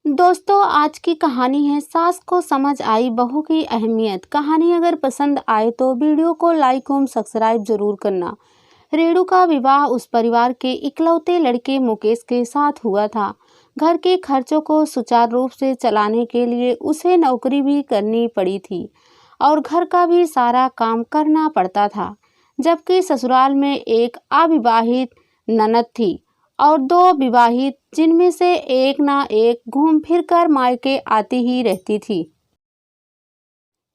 दोस्तों, आज की कहानी है सास को समझ आई बहू की अहमियत। कहानी अगर पसंद आए तो वीडियो को लाइक और सब्सक्राइब जरूर करना। रेणु का विवाह उस परिवार के इकलौते लड़के मुकेश के साथ हुआ था। घर के खर्चों को सुचारू रूप से चलाने के लिए उसे नौकरी भी करनी पड़ी थी और घर का भी सारा काम करना पड़ता था। जबकि ससुराल में एक अविवाहित ननद थी और दो विवाहित, जिनमें से एक ना एक घूम फिर कर मायके आती ही रहती थी।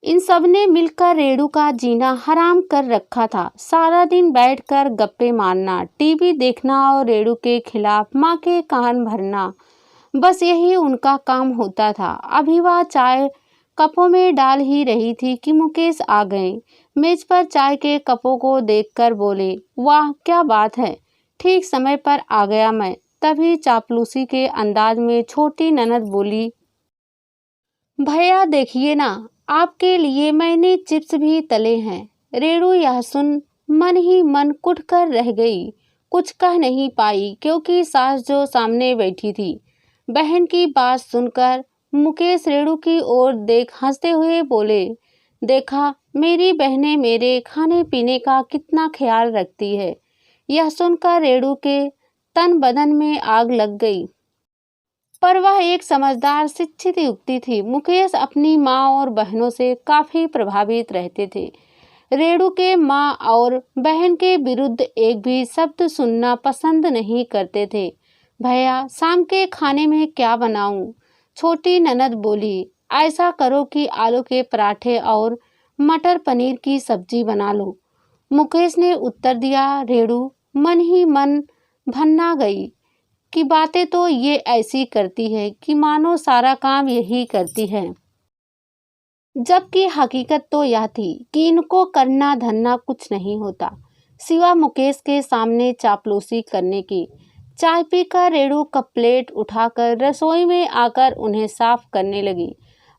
इन सब ने मिलकर रेणु का जीना हराम कर रखा था। सारा दिन बैठकर गप्पे मारना, टीवी देखना और रेणु के खिलाफ माँ के कान भरना, बस यही उनका काम होता था। अभी वह चाय कपों में डाल ही रही थी कि मुकेश आ गए। मेज पर चाय के कपों को देखकर बोले, वाह क्या बात है, ठीक समय पर आ गया मैं। तभी चापलूसी के अंदाज में छोटी ननद बोली, भैया देखिए ना, आपके लिए मैंने चिप्स भी तले हैं। रेणु यह सुन मन ही मन कुट कर रह गई। कुछ कह नहीं पाई क्योंकि सास जो सामने बैठी थी। बहन की बात सुनकर मुकेश रेणु की ओर देख हंसते हुए बोले, देखा मेरी बहनें मेरे खाने पीने का कितना ख्याल रखती है। यह सुनकर रेणु के तन बदन में आग लग गई। पर वह एक समझदार शिक्षित युवती थी। मुकेश अपनी माँ और बहनों से काफी प्रभावित रहते थे। रेणु के माँ और बहन के विरुद्ध एक भी शब्द सुनना पसंद नहीं करते थे। भैया शाम के खाने में क्या बनाऊं? छोटी ननद बोली, ऐसा करो कि आलू के पराठे और मटर पनीर की सब्जी बना लो। मुकेश ने उत्तर दिया। रेणु मन ही मन भन्ना गई कि बातें तो ये ऐसी करती है कि मानो सारा काम यही करती है, जबकि हकीकत तो यह थी कि इनको करना धरना कुछ नहीं होता सिवा मुकेश के सामने चापलूसी करने की। चाय पीकर रेणु का प्लेट उठाकर रसोई में आकर उन्हें साफ करने लगी,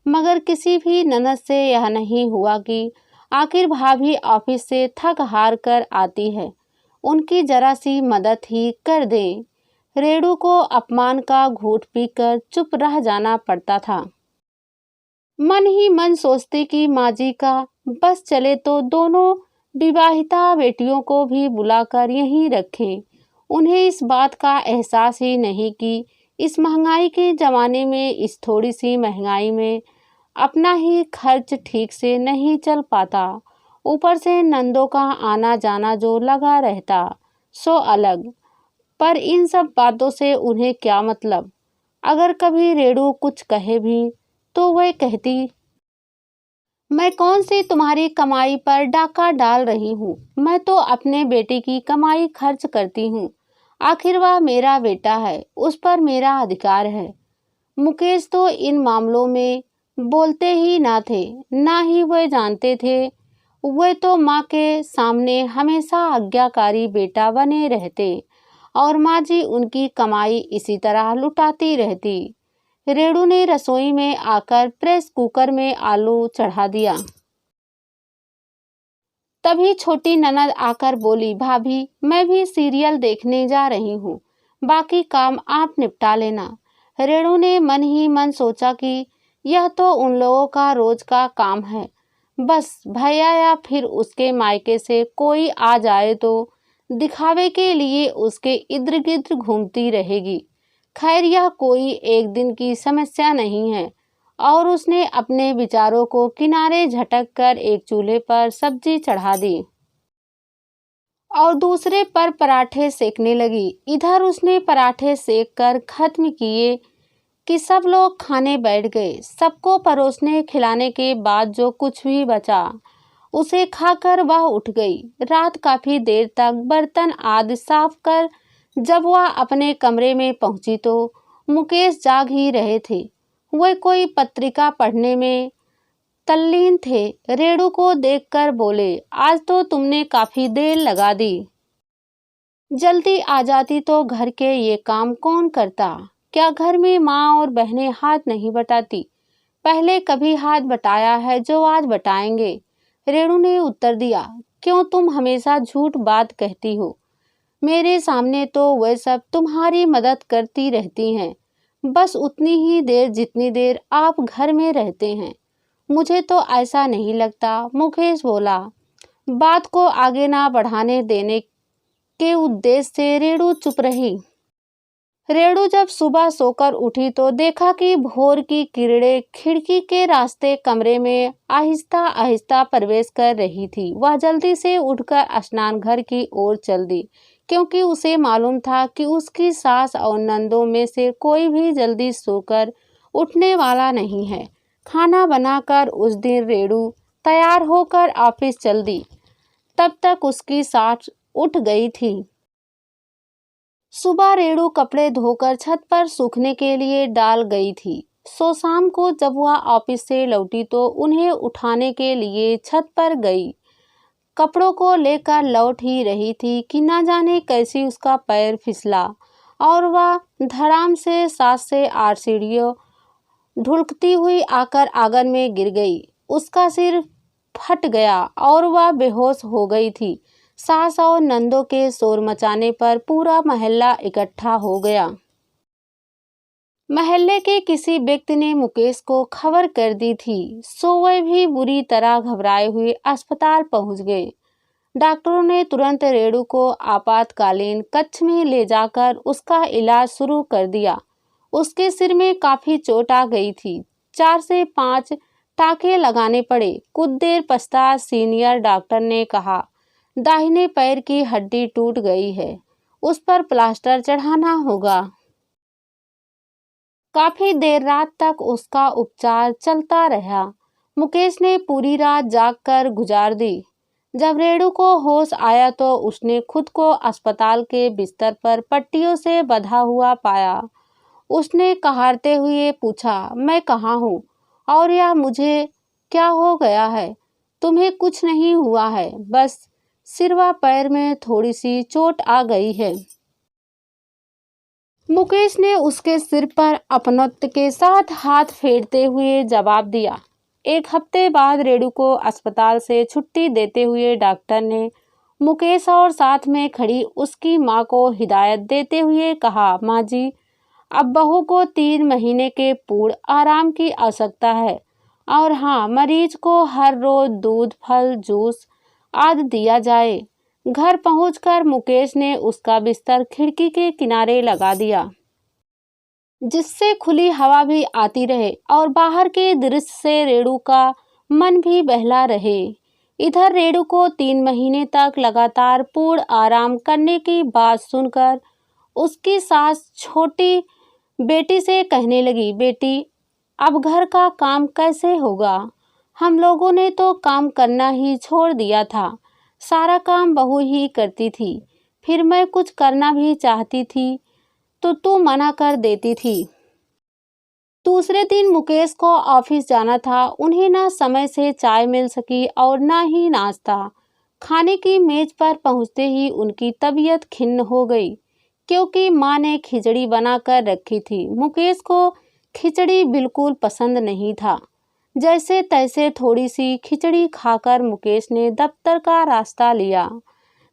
मगर किसी भी ननद से यह नहीं हुआ कि आखिर भाभी ऑफिस से थक हार कर आती है, उनकी जरा सी मदद ही कर दें। रेणु को अपमान का घूंट पीकर चुप रह जाना पड़ता था। मन ही मन सोचती कि माँ जी का बस चले तो दोनों विवाहिता बेटियों को भी बुलाकर यहीं रखें। उन्हें इस बात का एहसास ही नहीं कि इस महंगाई के जमाने में, इस थोड़ी सी महंगाई में अपना ही खर्च ठीक से नहीं चल पाता। ऊपर से नंदों का आना जाना जो लगा रहता सो अलग। पर इन सब बातों से उन्हें क्या मतलब? अगर कभी रेणु कुछ कहे भी तो वह कहती, मैं कौन सी तुम्हारी कमाई पर डाका डाल रही हूँ? मैं तो अपने बेटे की कमाई खर्च करती हूँ। आखिर वह मेरा बेटा है, उस पर मेरा अधिकार है। मुकेश तो इन मामलों में बोलते ही ना थे, ना ही वह जानते थे। वे तो माँ के सामने हमेशा आज्ञाकारी बेटा बने रहते और माँ जी उनकी कमाई इसी तरह लुटाती रहती। रेणु ने रसोई में आकर प्रेस कुकर में आलू चढ़ा दिया। तभी छोटी ननद आकर बोली, भाभी मैं भी सीरियल देखने जा रही हूँ, बाकी काम आप निपटा लेना। रेणु ने मन ही मन सोचा कि यह तो उन लोगों का रोज का काम है, बस भैया या फिर उसके मायके से कोई आ जाए तो दिखावे के लिए उसके इर्द गिर्द घूमती रहेगी। खैर यह कोई एक दिन की समस्या नहीं है। और उसने अपने विचारों को किनारे झटक कर एक चूल्हे पर सब्जी चढ़ा दी और दूसरे पर पराठे सेकने लगी। इधर उसने पराठे सेक कर खत्म किए कि सब लोग खाने बैठ गए। सबको परोसने खिलाने के बाद जो कुछ भी बचा उसे खाकर वह उठ गई। रात काफी देर तक बर्तन आदि साफ कर जब वह अपने कमरे में पहुंची तो मुकेश जाग ही रहे थे। वह कोई पत्रिका पढ़ने में तल्लीन थे। रेणु को देखकर बोले, आज तो तुमने काफी देर लगा दी, जल्दी आ जाती तो घर के ये काम कौन करता? क्या घर में माँ और बहनें हाथ नहीं बटाती? पहले कभी हाथ बटाया है जो आज बटाएंगे? रेणु ने उत्तर दिया, क्यों तुम हमेशा झूठ बात कहती हो? मेरे सामने तो वह सब तुम्हारी मदद करती रहती हैं, बस उतनी ही देर जितनी देर आप घर में रहते हैं। मुझे तो ऐसा नहीं लगता, मुकेश बोला। बात को आगे ना बढ़ाने देने के उद्देश्य से रेणु चुप रही। रेणु जब सुबह सोकर उठी तो देखा कि भोर की किरणें खिड़की के रास्ते कमरे में आहिस्ता आहिस्ता प्रवेश कर रही थी। वह जल्दी से उठकर स्नान घर की ओर चल दी, क्योंकि उसे मालूम था कि उसकी सास और नंदों में से कोई भी जल्दी सोकर उठने वाला नहीं है। खाना बनाकर उस दिन रेणु तैयार होकर ऑफिस चल दी। तब तक उसकी सास उठ गई थी। सुबह रेणु कपड़े धोकर छत पर सूखने के लिए डाल गई थी। सो शाम को जब वह ऑफिस से लौटी तो उन्हें उठाने के लिए छत पर गई। कपड़ों को लेकर लौट ही रही थी कि न जाने कैसी उसका पैर फिसला और वह धड़ाम से 7 से 8 सीढ़ियों ढुलकती हुई आकर आंगन में गिर गई। उसका सिर फट गया और वह बेहोश हो गई थी। सास और नंदों के शोर मचाने पर पूरा मोहल्ला इकट्ठा हो गया। मोहल्ले के किसी व्यक्ति ने मुकेश को खबर कर दी थी, सो वह भी बुरी तरह घबराए हुए अस्पताल पहुंच गए। डॉक्टरों ने तुरंत रेणु को आपातकालीन कक्ष में ले जाकर उसका इलाज शुरू कर दिया। उसके सिर में काफी चोट आ गई थी। 4 से 5 टाँके लगाने पड़े। कुछ देर पश्चात सीनियर डॉक्टर ने कहा, दाहिने पैर की हड्डी टूट गई है, उस पर प्लास्टर चढ़ाना होगा। काफी देर रात तक उसका उपचार चलता रहा। मुकेश ने पूरी रात जागकर गुजार दी। जब रेणु को होश आया तो उसने खुद को अस्पताल के बिस्तर पर पट्टियों से बंधा हुआ पाया। उसने कहारते हुए पूछा, मैं कहाँ हूँ और या मुझे क्या हो गया है? तुम्हें कुछ नहीं हुआ है, बस सिर व पैर में थोड़ी सी चोट आ गई है। मुकेश ने उसके सिर पर अपनत्व के साथ हाथ फेरते हुए जवाब दिया। 1 हफ्ते बाद रेणु को अस्पताल से छुट्टी देते हुए डॉक्टर ने मुकेश और साथ में खड़ी उसकी मां को हिदायत देते हुए कहा, मां जी, अब बहू को 3 महीने के पूर्ण आराम की आवश्यकता है और हाँ, मरीज को हर रोज दूध, फल, जूस आदि दिया जाए। घर पहुंचकर मुकेश ने उसका बिस्तर खिड़की के किनारे लगा दिया, जिससे खुली हवा भी आती रहे और बाहर के दृश्य से रेणु का मन भी बहला रहे। इधर रेणु को 3 महीने तक लगातार पूर्ण आराम करने की बात सुनकर उसकी सास छोटी बेटी से कहने लगी, बेटी, अब घर का काम कैसे होगा? हम लोगों ने तो काम करना ही छोड़ दिया था। सारा काम बहू ही करती थी। फिर मैं कुछ करना भी चाहती थी तो तू मना कर देती थी। दूसरे दिन मुकेश को ऑफिस जाना था। उन्हें ना समय से चाय मिल सकी और ना ही नाश्ता। खाने की मेज पर पहुंचते ही उनकी तबीयत खिन्न हो गई, क्योंकि माँ ने खिचड़ी बनाकर रखी थी। मुकेश को खिचड़ी बिल्कुल पसंद नहीं था। जैसे तैसे थोड़ी सी खिचड़ी खाकर मुकेश ने दफ्तर का रास्ता लिया।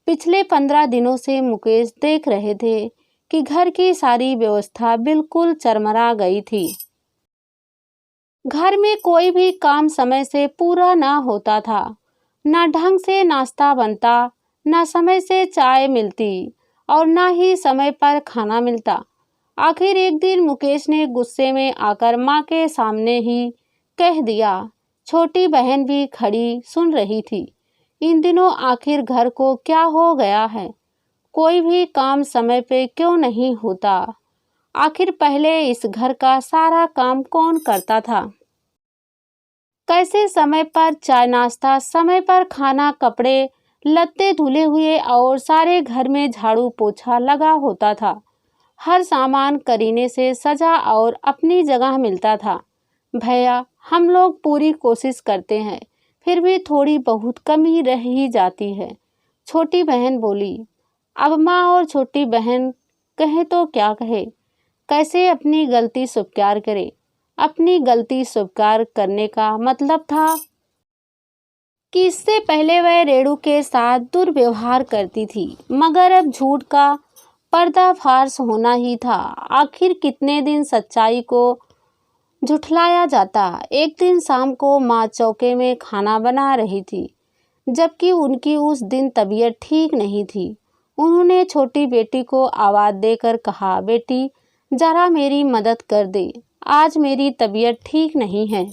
पिछले 15 दिनों से मुकेश देख रहे थे कि घर की सारी व्यवस्था बिल्कुल चरमरा गई थी। घर में कोई भी काम समय से पूरा ना होता था। ना ढंग से नाश्ता बनता, ना समय से चाय मिलती और ना ही समय पर खाना मिलता। आखिर एक दिन मुकेश ने गुस्से में आकर माँ के सामने ही कह दिया। छोटी बहन भी खड़ी सुन रही थी। इन दिनों आखिर घर को क्या हो गया है? कोई भी काम समय पे क्यों नहीं होता? आखिर पहले इस घर का सारा काम कौन करता था? कैसे समय पर चाय नाश्ता, समय पर खाना, कपड़े लत्ते धुले हुए और सारे घर में झाड़ू पोछा लगा होता था। हर सामान करीने से सजा और अपनी जगह मिलता था। भैया, हम लोग पूरी कोशिश करते हैं, फिर भी थोड़ी बहुत कमी रह ही जाती है, छोटी बहन बोली। अब माँ और छोटी बहन कहे तो क्या कहे, कैसे अपनी गलती स्वीकार करे? अपनी गलती स्वीकार करने का मतलब था कि इससे पहले वह रेणु के साथ दुर्व्यवहार करती थी, मगर अब झूठ का पर्दाफाश होना ही था। आखिर कितने दिन सच्चाई को झुठलाया जाता। एक दिन शाम को माँ चौके में खाना बना रही थी, जबकि उनकी उस दिन तबीयत ठीक नहीं थी। उन्होंने छोटी बेटी को आवाज़ देकर कहा, बेटी जरा मेरी मदद कर दे, आज मेरी तबीयत ठीक नहीं है।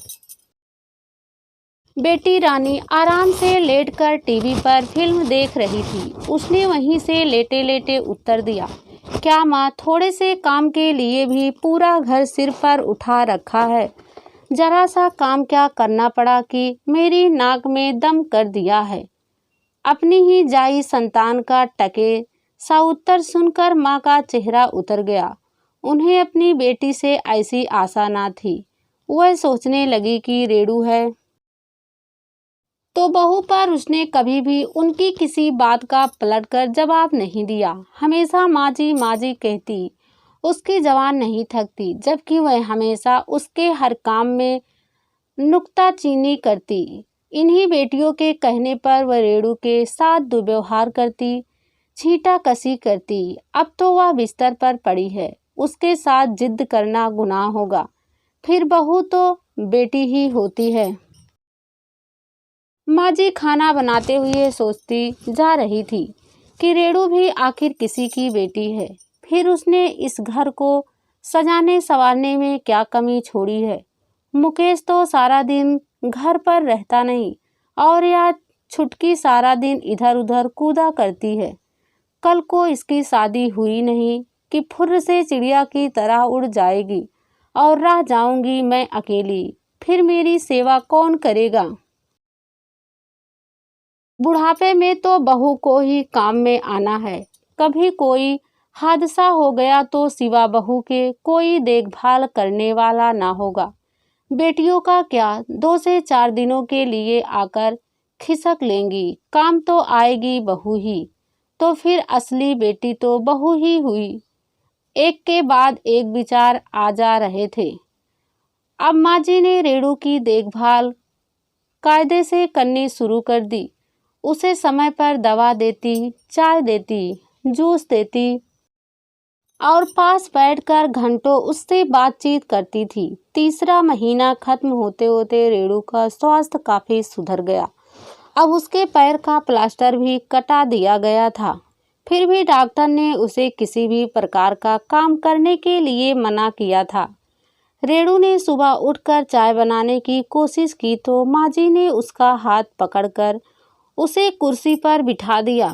बेटी रानी आराम से लेटकर टीवी पर फिल्म देख रही थी। उसने वहीं से लेटे लेटे उत्तर दिया, क्या माँ, थोड़े से काम के लिए भी पूरा घर सिर पर उठा रखा है। जरा सा काम क्या करना पड़ा कि मेरी नाक में दम कर दिया है। अपनी ही जाई संतान का टके सा उत्तर सुनकर माँ का चेहरा उतर गया। उन्हें अपनी बेटी से ऐसी आशा ना थी। वह सोचने लगी कि रेणु है तो बहू पर उसने कभी भी उनकी किसी बात का पलटकर जवाब नहीं दिया। हमेशा माँ जी कहती, उसकी जबान नहीं थकती, जबकि वह हमेशा उसके हर काम में नुक्ताचीनी करती। इन्हीं बेटियों के कहने पर वह रेणु के साथ दुर्व्यवहार करती, छींटा कसी करती। अब तो वह बिस्तर पर पड़ी है, उसके साथ जिद करना गुनाह होगा। फिर बहू तो बेटी ही होती है। माँ जी खाना बनाते हुए सोचती जा रही थी कि रेणु भी आखिर किसी की बेटी है। फिर उसने इस घर को सजाने संवारने में क्या कमी छोड़ी है। मुकेश तो सारा दिन घर पर रहता नहीं, और यह छुटकी सारा दिन इधर उधर कूदा करती है। कल को इसकी शादी हुई नहीं कि फुर्र से चिड़िया की तरह उड़ जाएगी और रह जाऊंगी मैं अकेली। फिर मेरी सेवा कौन करेगा। बुढ़ापे में तो बहू को ही काम में आना है। कभी कोई हादसा हो गया तो सिवा बहू के कोई देखभाल करने वाला ना होगा। बेटियों का क्या, 2 से 4 दिनों के लिए आकर खिसक लेंगी, काम तो आएगी बहू ही। तो फिर असली बेटी तो बहू ही हुई। एक के बाद एक विचार आ जा रहे थे। अब माँ जी ने रेणु की देखभाल कायदे से करनी शुरू कर दी। उसे समय पर दवा देती, चाय देती, जूस देती और पास बैठकर घंटों उससे बातचीत करती थी। तीसरा महीना खत्म होते होते रेणु का स्वास्थ्य काफी सुधर गया। अब उसके पैर का प्लास्टर भी कटा दिया गया था। फिर भी डॉक्टर ने उसे किसी भी प्रकार का काम करने के लिए मना किया था। रेणु ने सुबह उठकर चाय बनाने की कोशिश की तो माँ जी ने उसका हाथ पकड़कर उसे कुर्सी पर बिठा दिया।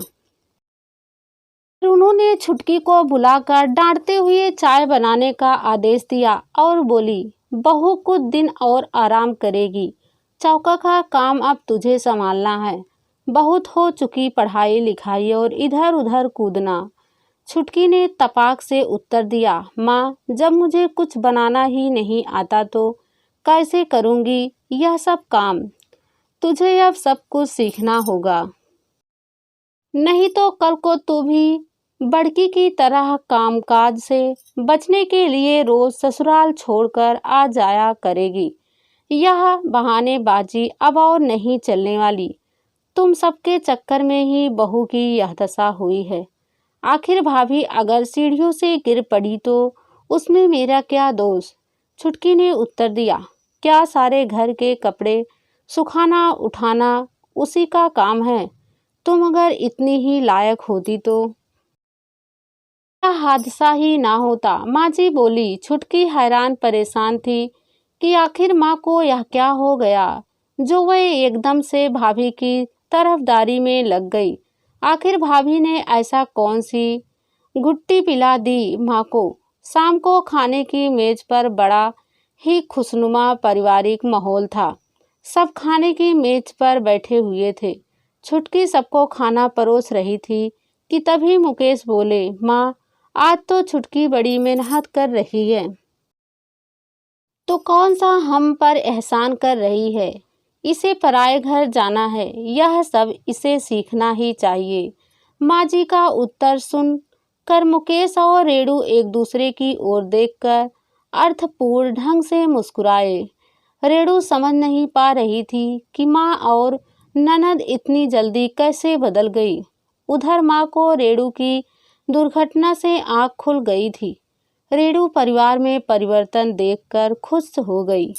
उन्होंने छुटकी को बुलाकर डांटते हुए चाय बनाने का आदेश दिया और बोली, बहू कुछ दिन और आराम करेगी। चौका का काम अब तुझे संभालना है। बहुत हो चुकी पढ़ाई लिखाई और इधर उधर कूदना। छुटकी ने तपाक से उत्तर दिया, माँ, जब मुझे कुछ बनाना ही नहीं आता तो कैसे करूँगी यह सब काम। तुझे अब सब कुछ सीखना होगा, नहीं तो कल को तू भी बड़की की तरह कामकाज से बचने के लिए रोज ससुराल छोड़कर आ जाया करेगी। यह बहानेबाजी अब और नहीं चलने वाली। तुम सबके चक्कर में ही बहू की यह दशा हुई है। आखिर भाभी अगर सीढ़ियों से गिर पड़ी तो उसमें मेरा क्या दोष। छुटकी ने उत्तर दिया, क्या सारे घर के कपड़े सुखाना उठाना उसी का काम है। तुम अगर इतनी ही लायक होती तो हादसा ही ना होता। माँ जी बोली। छुटकी हैरान परेशान थी कि आखिर माँ को यह क्या हो गया जो वह एकदम से भाभी की तरफदारी में लग गई। आखिर भाभी ने ऐसा कौन सी घुट्टी पिला दी माँ को। शाम को खाने की मेज पर बड़ा ही खुशनुमा पारिवारिक माहौल था। सब खाने की मेज पर बैठे हुए थे। छुटकी सबको खाना परोस रही थी कि तभी मुकेश बोले, माँ, आज तो छुटकी बड़ी मेहनत कर रही है। तो कौन सा हम पर एहसान कर रही है। इसे पराए घर जाना है, यह सब इसे सीखना ही चाहिए। माँ जी का उत्तर सुन कर मुकेश और रेणु एक दूसरे की ओर देखकर अर्थपूर्ण ढंग से मुस्कुराए। रेणु समझ नहीं पा रही थी कि माँ और ननद इतनी जल्दी कैसे बदल गई। उधर माँ को रेणु की दुर्घटना से आंख खुल गई थी। रेणु परिवार में परिवर्तन देखकर खुश हो गई।